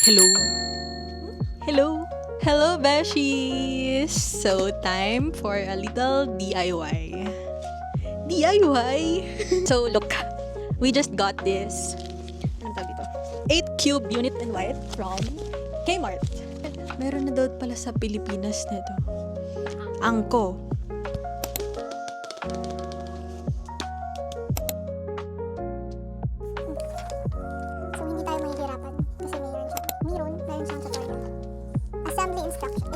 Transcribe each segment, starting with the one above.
Hello? Hello? Hello, Beshies! So, time for a little DIY. DIY? So, look. We just got this. Anong tawag dito? 8-cube unit in white from Kmart. Meron na daw pala sa Pilipinas nito. Angko. So, hindi tayo mahihirapan kasi meron siyang tutorial. Assembly instruction.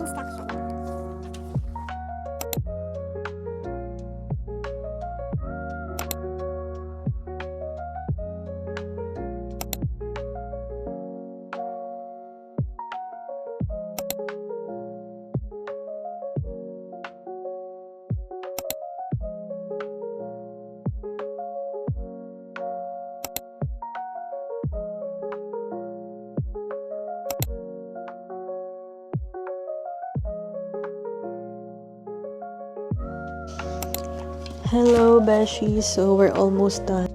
Hello, Beshi. So, we're almost done.